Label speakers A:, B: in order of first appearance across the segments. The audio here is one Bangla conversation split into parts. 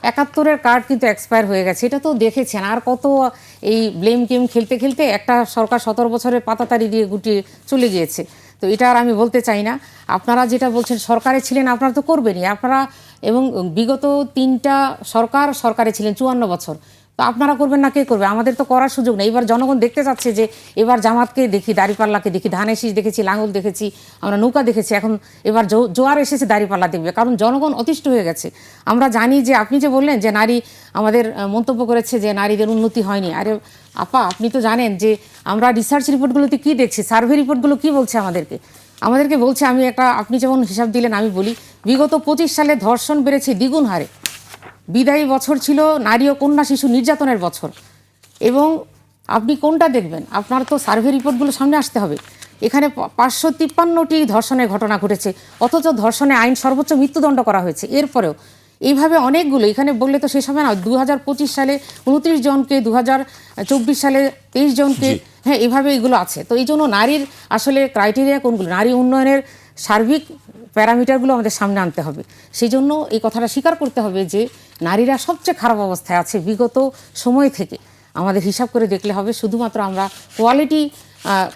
A: ৭১-এর কার্ড কিন্তু এক্সপায়ার হয়ে গেছে, এটা তো দেখেছেন। আর কত এই ব্লেম গেম খেলতে খেলতে একটা সরকার ১৭ বছরের পাতাতাড়ি দিয়ে গুটিয়ে চলে গিয়েছে। তো এটা আর আমি বলতে চাই না। আপনারা যেটা বলছেন সরকারে ছিলেন, আপনারা তো করবেনই আপনারা, এবং বিগত ৩টা সরকারে ছিলেন ৫৪ বছর, তো আপনারা করবেন না কে করবে? আমাদের তো করার সুযোগ নেই। এবার জনগণ দেখতে চাচ্ছে যে এবার জামাতকে দেখি, দাঁড়িপাল্লাকে দেখি, ধানের শীষ দেখেছি, লাঙল দেখেছি, আমরা নৌকা দেখেছি, এখন এবার জোয়ার এসেছে, দাঁড়িপাল্লা দেখবে, কারণ জনগণ অতিষ্ঠ হয়ে গেছে। আমরা জানি যে আপনি যে বললেন যে নারী, আমাদের মন্তব্য করেছে যে নারীদের উন্নতি হয়নি। আরে আপা, আপনি তো জানেন যে আমরা রিসার্চ রিপোর্টগুলোতে কী দেখছি, সার্ভে রিপোর্টগুলো কী বলছে আমাদেরকে বলছে, আমি একটা, আপনি যেমন হিসাব দিলেন আমি বলি, বিগত 25 সালে ধর্ষণ বেড়েছে দ্বিগুণ হারে। বিদায়ী বছর ছিল নারী ও কন্যা শিশু নির্যাতনের বছর। এবং আপনি কোনটা দেখবেন? আপনার তো সার্ভে রিপোর্টগুলো সামনে আসতে হবে। এখানে ৫৫৩টি ধর্ষণের ঘটনা ঘটেছে, অথচ ধর্ষণে আইন সর্বোচ্চ মৃত্যুদণ্ড করা হয়েছে। এরপরেও এইভাবে অনেকগুলো, এখানে বললে তো শেষ হবে না। 2025 সালে 29 জনকে, 2024 সালে 23 জনকে, হ্যাঁ, এভাবে এগুলো আছে। তো এই জন্য নারীর আসলে ক্রাইটেরিয়া কোনগুলো, নারী উন্নয়নের সার্বিক প্যারামিটারগুলো আমাদের সামনে আনতে হবে। সেই জন্য এই কথাটা স্বীকার করতে হবে যে নারীরা সবচেয়ে খারাপ অবস্থায় আছে বিগত সময় থেকে। আমাদের হিসাব করে দেখলে হবে। শুধুমাত্র আমরা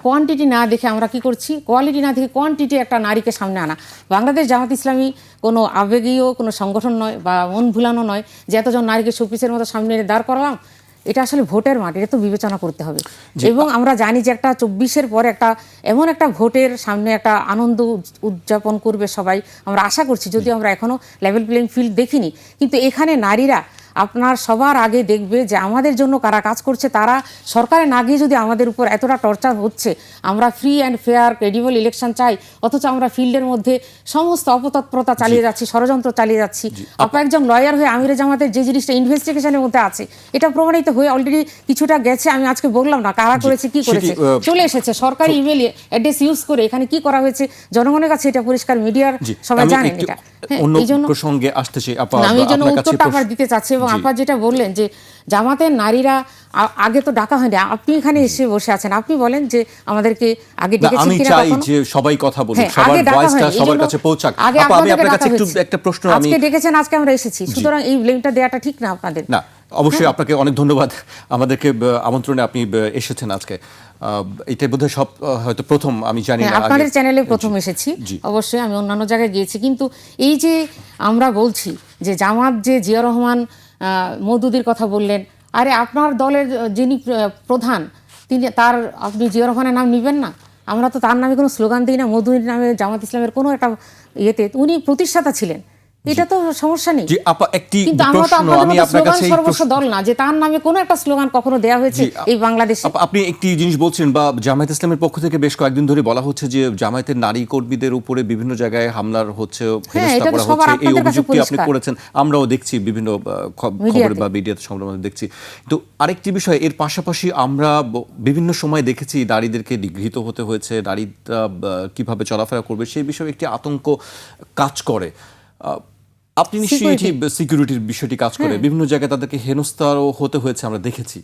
A: কোয়ান্টিটি না দেখে আমরা কি করছি, কোয়ালিটি না দেখে কোয়ান্টিটি একটা নারীকে সামনে আনা। বাংলাদেশ জামাত ইসলামী কোনো আবেগীয় কোনো সংগঠন নয় বা মন ভুলানো নয় যে এতজন নারীকে শোপিসের মতো সামনে এনে দাঁড় করালাম। এটা আসলে ভোটের মাঠ, এটা তো বিবেচনা করতে হবে। এবং আমরা জানি যে একটা 24-এর পরে একটা এমন একটা ভোটের সামনে একটা আনন্দ উদযাপন করবে সবাই, আমরা আশা করছি, যদিও আমরা এখনও লেভেল প্লেইং ফিল্ড দেখিনি। কিন্তু এখানে নারীরা আপনার সবার আগে দেখবে যে আমাদের জন্য কারা কাজ করছে। তারা সরকারে না গিয়ে যদি আমাদের উপর এতটা টর্চার হচ্ছে, আমরা free and fair credible election চাই, অথচ আমরা ফিল্ডের মধ্যে সমস্ত অপতৎপরতা চালিয়ে যাচ্ছি, ষড়যন্ত্র চালিয়ে যাচ্ছি। আপনার একজন লয়ার হয়ে আমিরে জামাতের যে জিনিসটা ইনভেস্টিগেশনের মধ্যে আছে, এটা প্রমাণিত হয়ে অলরেডি কিছুটা গেছে। আমি আজকে বললাম না কারা করেছে, কি করেছে, চলে এসেছে সরকারি ইমেল অ্যাড্রেস ইউজ করে। এখানে কি করা হয়েছে জনগণের কাছে এটা পরিষ্কার, মিডিয়ার সবাই জানেন এটা।
B: এই জন্য প্রসঙ্গে আসতেছি আপা,
A: আমি এই জন্য উত্তরটা আবার দিতে চাচ্ছি। এবং আপা যেটা বললেন যে জামাতের নারীরা আগে তো ডাকা হয়নি, আপনি এখানে এসে বসে আছেন, আপনি বলেন যে আমাদেরকে আগে ডেকেছেন কিনা?
B: আমি চাই যে সবাই কথা বলুক, সবার ভয়েসটা সবার কাছে পৌঁছাক। আপা, আমি আপনার কাছে একটা প্রশ্ন,
A: আজকে ডেকেছেন, আজকে আমরা এসেছি, সুতরাং এই ব্লেমটা দেওয়াটা ঠিক না আপনাদের।
B: না, অবশ্যই আপনাকে অনেক ধন্যবাদ, আমাদেরকে আমন্ত্রণে আপনি এসেছেন আজকে। এটা বোধহয় হয়তো প্রথম, আমি জানি না,
A: আপনাদের চ্যানেলে প্রথম এসেছি। অবশ্যই আমি অন্যান্য জায়গায় গিয়েছি, কিন্তু এই যে আমরা বলছি যে জামাত, যে জিয়া রহমান মওদুদীর কথা বললেন, আরে আপনার দলের যিনি প্রধান, আপনি জিয়া রহমানের নাম নিবেন না? আমরা তো তার নামে কোনো স্লোগান দিই না, মওদুদীর নামে জামাত ইসলামের কোনো একটা ইয়েতে উনি প্রতিষ্ঠাতা ছিলেন, এটা তো সমস্যা নেই। কিন্তু আমরা তো আপনাদের স্লোগান সর্বস্ব দল না যে তার নামে কোনো একটা স্লোগান কখনো দেওয়া হয়েছে এই বাংলাদেশে।
B: আপনি একটি জিনিস বলছেন, বা জামায়াত ইসলামের পক্ষ থেকে বেশ কয়েকদিন ধরে বলা হচ্ছে যে জামায়াতের নারী কর্মীদের উপরে বিভিন্ন জায়গায় হামলার হচ্ছে, হেনস্থা করা হচ্ছে, এই অভিযোগটি আপনি করেছেন, আমরাও দেখছি বিভিন্ন খবর বা মিডিয়াতে সংবাদ দেখছি। তো আরেকটি বিষয়, এর পাশাপাশি আমরা বিভিন্ন সময় দেখেছি নারীদেরকে নিগৃহীত হতে হয়েছে, নারীরা কিভাবে চলাফেরা করবে সেই বিষয়ে একটি আতঙ্ক কাজ করে। আপনি নিশ্চয়ই সিকিউরিটির বিষয়টি কাজ করে, বিভিন্ন জায়গায় তাদেরকে হেনস্থাও হতে হয়েছে, আমরা দেখেছি।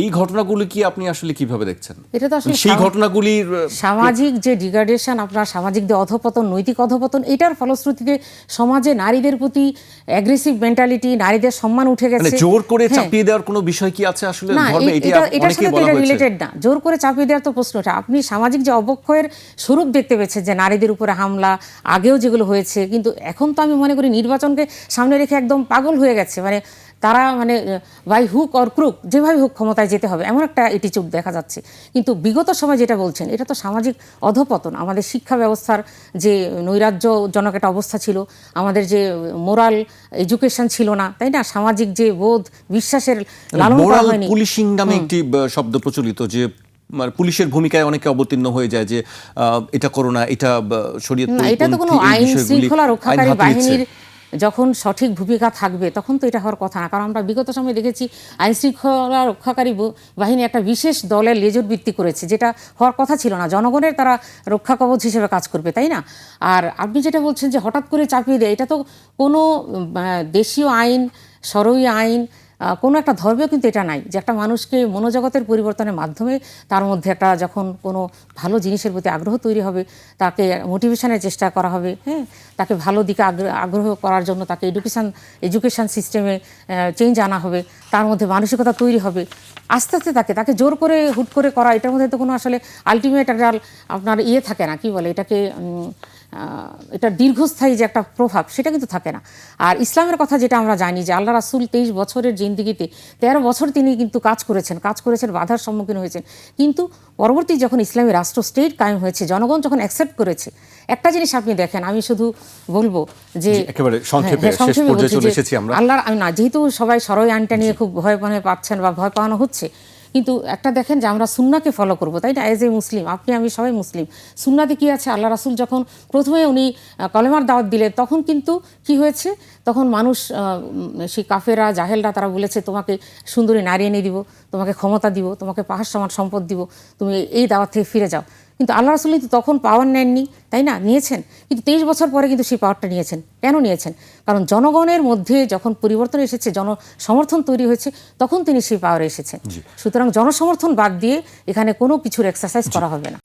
B: এই ঘটনাগুলি কি আপনি আসলে কিভাবে দেখছেন?
A: এটা তো আসলে
B: সেই ঘটনাগুলির
A: সামাজিক যে ডিগ্রেডেশন, আপনার সামাজিক যে অধপতন, নৈতিক অধপতন, এটার ফলশ্রুতিতে সমাজে নারীদের প্রতি অ্যাগ্রেসিভ মেন্টালিটি, নারীদের সম্মান উঠে গেছে।
B: জোর করে চাপিয়ে দেওয়ার কোনো বিষয় কি আছে আসলে ধর্মে?
A: এটার সাথে এটা রিলেটেড না, জোর করে চাপিয়ে দেওয়ার তো প্রশ্নটা। আপনি সামাজিক যে অবক্ষয়ের স্বরূপ দেখতে পেয়েছেন, যে নারীদের উপরে হামলা আগেও যেগুলো হয়েছে, কিন্তু এখন তো আমি মনে করি নির্বাচনকে সামনে রেখে একদম পাগল হয়ে গেছে। মানে তারা বাই হুক অর ক্রুক যেভাবে হোক ক্ষমতায় যেতে হবে, এমন একটা অ্যাটিচিউড দেখা যাচ্ছে। কিন্তু বিগত সময় যেটা বলছেন, এটা তো সামাজিক অধপতন। আমাদের শিক্ষা ব্যবস্থার যে নৈরাজ্যজনক একটা অবস্থা ছিল, আমাদের যে মোরাল এডুকেশন ছিল না, তাই না, সামাজিক যে বোধ বিশ্বাসের লালন করা হয়নি।
B: পুলিশিং নামে একটি শব্দ প্রচলিত, যে পুলিশের ভূমিকায় অনেকে অবতীর্ণ হয়ে যায়, যে এটা করো না, এটা শরীয়তপন্থী,
A: এটা তো কোনো আইন শৃঙ্খলা রক্ষাকারী বাহিনীর যখন সঠিক ভূমিকা থাকবে তখন তো এটা হওয়ার কথা না। কারণ আমরা বিগত সময় দেখেছি আইন শৃঙ্খলা রক্ষাকারী বাহিনী একটা বিশেষ দলের লেজুর ভিত্তি করেছে, যেটা হওয়ার কথা ছিল না। জনগণের তারা রক্ষা কবচ হিসেবে কাজ করবে, তাই না? আর আপনি যেটা বলছেন যে হঠাৎ করে চাপিয়ে দেয়, এটা তো কোনো দেশীয় আইন, সরই আইন কোনো একটা ধর্মেও কিন্তু এটা নাই যে একটা মানুষকে মনোজগতের পরিবর্তনের মাধ্যমে তার মধ্যে একটা যখন কোনো ভালো জিনিসের প্রতি আগ্রহ তৈরি হবে, তাকে মোটিভেশনের চেষ্টা করা হবে, হ্যাঁ, তাকে ভালো দিকে আগ্রহ করার জন্য তাকে এডুকেশন সিস্টেমে চেঞ্জ আনা হবে, তার মধ্যে মানসিকতা তৈরি হবে, আস্তে আস্তে তাকে জোর করে হুট করে করা, এটার মধ্যে তো কোনো আসলে আলটিমেট একটা আপনার থাকে না, কি বলে এটাকে, এটা দীর্ঘস্থায়ী যে একটা প্রভাব সেটা কিন্তু থাকে না। আর ইসলামের কথা যেটা আমরা জানি যে আল্লাহ রাসূল 23 বছরের জিন্দিগিতে 13 বছর তিনি কিন্তু কাজ করেছেন, বাধার সম্মুখীন হয়েছেন, কিন্তু পরবর্তী যখন ইসলামী রাষ্ট্র স্টেট কায়েম হয়েছে, জনগণ যখন অ্যাকসেপ্ট করেছে, একটা জিনিস আপনি দেখেন, আমি শুধু বলবো যে
B: একেবারে সংক্ষেপে শেষ পর্যায়ে চলে এসেছি আমরা।
A: আল্লাহর না, যেহেতু সবাই সরই আইনটা নিয়ে খুব ভয় পাচ্ছেন বা ভয় পাওয়ানো হচ্ছে, কিন্তু একটা দেখেন যে আমরা সুন্নাহকে ফলো করবো, তাই না? অ্যাজ এ মুসলিম, আপনি আমি সবাই মুসলিম। সুন্নাতে কি আছে? আল্লাহ রাসূল যখন প্রথমে উনি কলেমার দাওয়াত দিলেন, তখন কিন্তু কি হয়েছে, তখন মানুষ সেই কাফেরা জাহেলরা তারা বলেছে তোমাকে সুন্দরী নারী এনে দিব, তোমাকে ক্ষমতা দিব, তোমাকে পাহাড় সমান সম্পদ দিব, তুমি এই দাওয়াত থেকে ফিরে যাও। কিন্তু আল্লাহ রাসূল কিন্তু তখন পাওয়ার নেননি, তাই না? নিয়েছেন, কিন্তু 23 বছর পরে কিন্তু সেই পাওয়ারটা নিয়েছেন। কেন নিয়েছেন? কারণ জনগণের মধ্যে যখন পরিবর্তন এসেছে, জনসমর্থন তৈরি হয়েছে, তখন তিনি সেই পাওয়ারে এসেছেন। সুতরাং জনসমর্থন বাদ দিয়ে এখানে কোনো কিছুর এক্সারসাইজ করা হবে না।